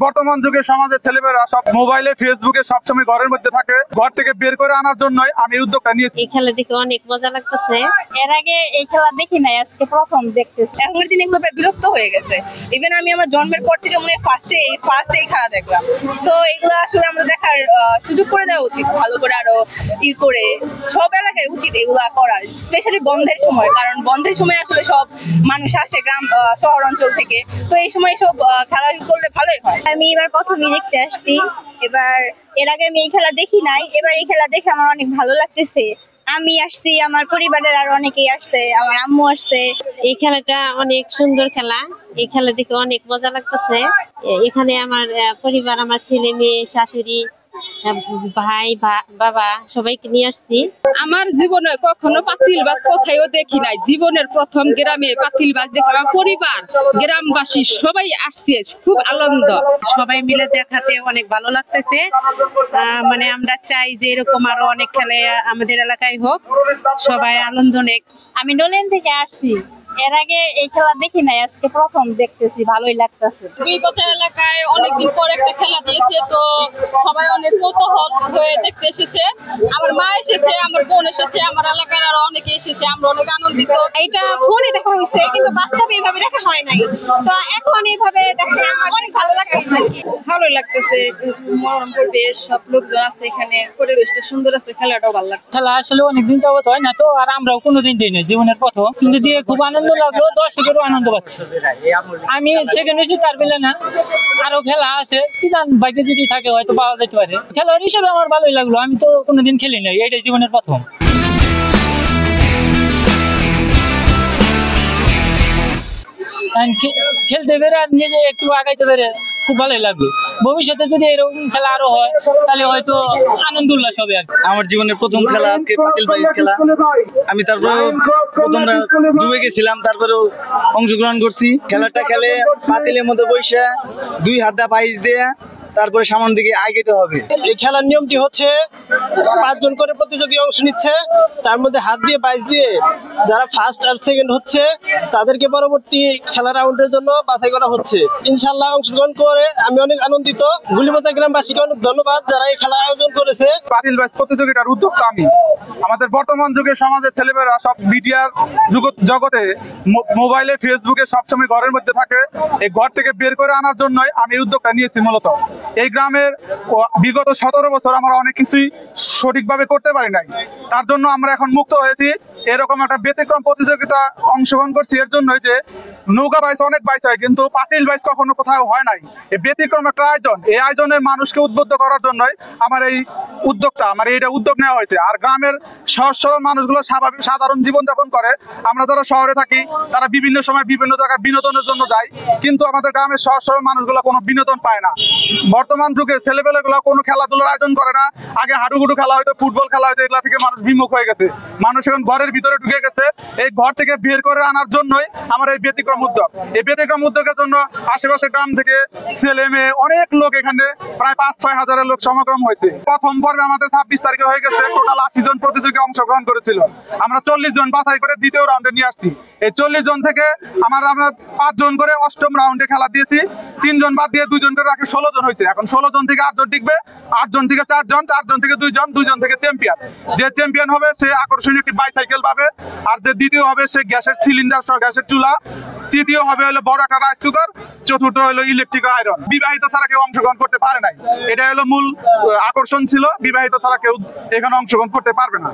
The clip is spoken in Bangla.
বর্তমান যুগে সমাজের ছেলেমেয়েরা সব মোবাইলে ফেসবুকে সবসময় ঘরের মধ্যে থাকে, ঘর থেকে বের করে আনার জন্যই আমি উদ্যোগটা নিয়েছি। এই খেলা দেখে অনেক মজা লাগতেছে। এর আগে এই খেলা দেখি নাই, আজকে প্রথম দেখতেছি। এখনের দিনে এগুলো বিরক্ত হয়ে গেছে। ইভেন আমি আমার জন্মের পর থেকে মনে হয় ফার্স্টে এই খেলা দেখলাম। সো এগুলো আসলে আমরা দেখার সুযোগ করে দেওয়া উচিত, ভালো করে আরো করে সব এলাকায় উচিত এগুলা করার, স্পেশালি বন্ধের সময়। কারণ বন্ধের সময় আসলে সব মানুষ আসে গ্রাম শহর অঞ্চল থেকে, তো এই সময় সব খেলা করলে ভালোই হয়। আমি এবার প্রথমই দেখতে আসছি। এর আগে আমি এই খেলা দেখি নাই, এবার এই খেলা দেখে আমার অনেক ভালো লাগতেছে। আমি আসছি, আমার পরিবারের আর অনেকেই আসছে, আমার আম্মু আসছে। এই খেলাটা অনেক সুন্দর খেলা, এই খেলা দেখে অনেক মজা লাগতেছে। এখানে আমার পরিবার, আমার ছেলে মেয়ে, শাশুড়ি, ভাই, বাবা সবাইকে নিয়ে আসছি। আমার জীবনে কখনো পাতিল বাস কোথায়ও দেখি নাই, জীবনের প্রথম গ্রামে পাতিল বাস দেখলাম। পরিবার, গ্রামবাসী সবাই আসছে, খুব আনন্দ। সবাই মিলে দেখাতে অনেক ভালো লাগতেছে। মানে আমরা চাই যে এরকম আরো অনেক খেলা আমাদের এলাকায় হোক, সবাই আনন্দ নেক। আমি নলেন থেকে আসছি, এর আগে এই খেলা দেখি নাই, আজকে প্রথম দেখতেছি, ভালোই লাগতেছে। দুইকোচা এলাকায় অনেকদিন পর একটা খেলা দিয়েছে, তো সবাই অনেক কৌতূহল হয়ে দেখতে এসেছে। আমার মা এসেছে, আমার বোন এসেছে, আমার এলাকার আরো অনেকে এসেছে, আমরা অনেক আনন্দিত। এটা ফোনে দেখা হয়েছে, কিন্তু বাস্তবে এইভাবে দেখা হয় নাই। তো এখন এইভাবে দেখা অনেক ভালো লাগতেছে। ভালোই লাগতেছে, মনোরম পরিবেশ, সব লোকজন আছে এখানে, পরিবেশটা সুন্দর আছে, খেলাটাও ভালো লাগছে। খেলা আসলে অনেকদিন যাবত হয় না, তো আর আমরাও কোনোদিন দিই না, জীবনের প্রথম। কিন্তু দিয়ে খুব আনন্দ লাগলো, দর্শকেরও আনন্দ পাচ্ছে। আমি সেকেন্ড হয়েছি তার বেলা না, আরো খেলা আছে, কি জান বাইকে যদি থাকে হয়তো পাওয়া যেতে পারে। খেলার হিসেবে আমার ভালোই লাগলো, আমি তো কোনোদিন খেলি নাই, এটাই জীবনের প্রথম। খেলতে পেরে আর নিজে একটু আগাইতে পেরে খুব ভালোই লাগলো। ভবিষ্যতে যদি এরকম খেলা আরো হয় তাহলে হয়তো আনন্দ উল্লাস হবে। আর আমার জীবনের প্রথম খেলা আজকে পাতিল বাইচ খেলা। আমি তারপরে প্রথম ডুবে গেছিলাম, তারপরেও অংশগ্রহণ করছি। খেলাটা খেলে পাতিলের মধ্যে বসে 2 হাত দিয়ে বাইচ দিয়ে তারপরে সামনের দিকে আগাইতে হবে। এই খেলার নিয়মটি হচ্ছে 5 জন করে প্রতিযোগী অংশ নিচ্ছে, তার মধ্যে হাত দিয়ে বাইচ দিয়ে যারা ফার্স্ট আর সেকেন্ড হচ্ছে তাদেরকে পরবর্তী খেলা রাউন্ডের জন্য বাছাই করা হচ্ছে। ইনশাআল্লাহ অংশগ্রহণ করে আমি অনেক আনন্দিত। গুলিবাজার গ্রামবাসীকে অনেক ধন্যবাদ যারা এই খেলার আয়োজন করেছে। পাতিল বাইচ প্রতিযোগিতার উদ্যোক্তা আমি। আমাদের বর্তমান যুগে সমাজের ছেলেমেয়েরা সব মিডিয়ার জগতে মোবাইলে ফেসবুকে সবসময় ঘরের মধ্যে থাকে, এই ঘর থেকে বের করে আনার জন্যই আমি উদ্যোগটা নিয়েছি। মূলত এই গ্রামের বিগত 17 বছর আমরা অনেক কিছুই সঠিকভাবে করতে পারি নাই, তার জন্য আমরা এখন মুক্ত হয়েছি। এরকম একটা ব্যতিক্রম প্রতিযোগিতা অংশগ্রহণ করছি এর জন্যই যে নৌকা বাইচ অনেক বাইচ হয়, কিন্তু পাতিল বাইচ কখনো কোথাও হয় নাই। এই ব্যতিক্রম একটা আয়োজন, এই আয়োজনের মানুষকে উদ্বুদ্ধ করার জন্যই আমার এই উদ্যোগটা, আমার এইটা উদ্যোগ নেওয়া হয়েছে। আর গ্রামের সহজ সরল মানুষগুলো স্বাভাবিক সাধারণ জীবনযাপন করে। আমরা যারা শহরে থাকি তারা বিভিন্ন সময় বিভিন্ন জায়গায় বিনোদনের জন্য যায়, কিন্তু আমাদের গ্রামের সহজ সরল মানুষগুলো কোনো বিনোদন পায় না। বর্তমান যুগের ছেলেপেলেগুলো কোনো খেলাধুলার আয়োজন করে না। আগে হাডুগুডু খেলা হয়তো, ফুটবল খেলা হয়তো, এগুলা থেকে মানুষ বিমুখ হয়ে গেছে। মানুষ এখন ঘরের ভিতরে ঢুকে গেছে। এই ঘর থেকে বের করে আনার জন্যই আমার এই ব্যতিক্রম উদ্যোগ। এই ব্যতিক্রম উদ্যোগের জন্য আশেপাশে গ্রাম থেকে ছেলে মেয়ে অনেক লোক, এখানে প্রায় 5-6 হাজারের লোক সমাগম হয়েছে। প্রথম পর্বে আমাদের 26 তারিখে হয়ে গেছে, টোটাল 80 জন প্রতিযোগী অংশগ্রহণ করেছিল। আমরা 40 জন বাছাই করে দ্বিতীয় রাউন্ডে নিয়ে আসছি। এই 40 জন থেকে আমরা 5 জন করে অষ্টম রাউন্ডে খেলা দিয়েছি। 3 জন বাদ দিয়ে 2 জন করে রাখি 16 জন হয়েছে। এখন 16 জন থেকে 8 জন টিকবে, 8 জন থেকে 4 জন, 4 জন থেকে 2 জন, 2 জন থেকে চ্যাম্পিয়ন। যে চ্যাম্পিয়ন হবে সে আকর্ষণীয় একটি বাইসাইকেল পাবে। আর যে দ্বিতীয় হবে সে গ্যাসের সিলিন্ডার সহ গ্যাসের চুলা। তৃতীয় হবে হলো বড় একটা রাইস কুকার। চতুর্থ হলো ইলেকট্রিক আয়রন। বিবাহিত ছাড়া কেউ অংশগ্রহণ করতে পারে নাই, এটা হলো মূল আকর্ষণ ছিল। বিবাহিত ছাড়া কেউ এখানে অংশগ্রহণ করতে পারবে না।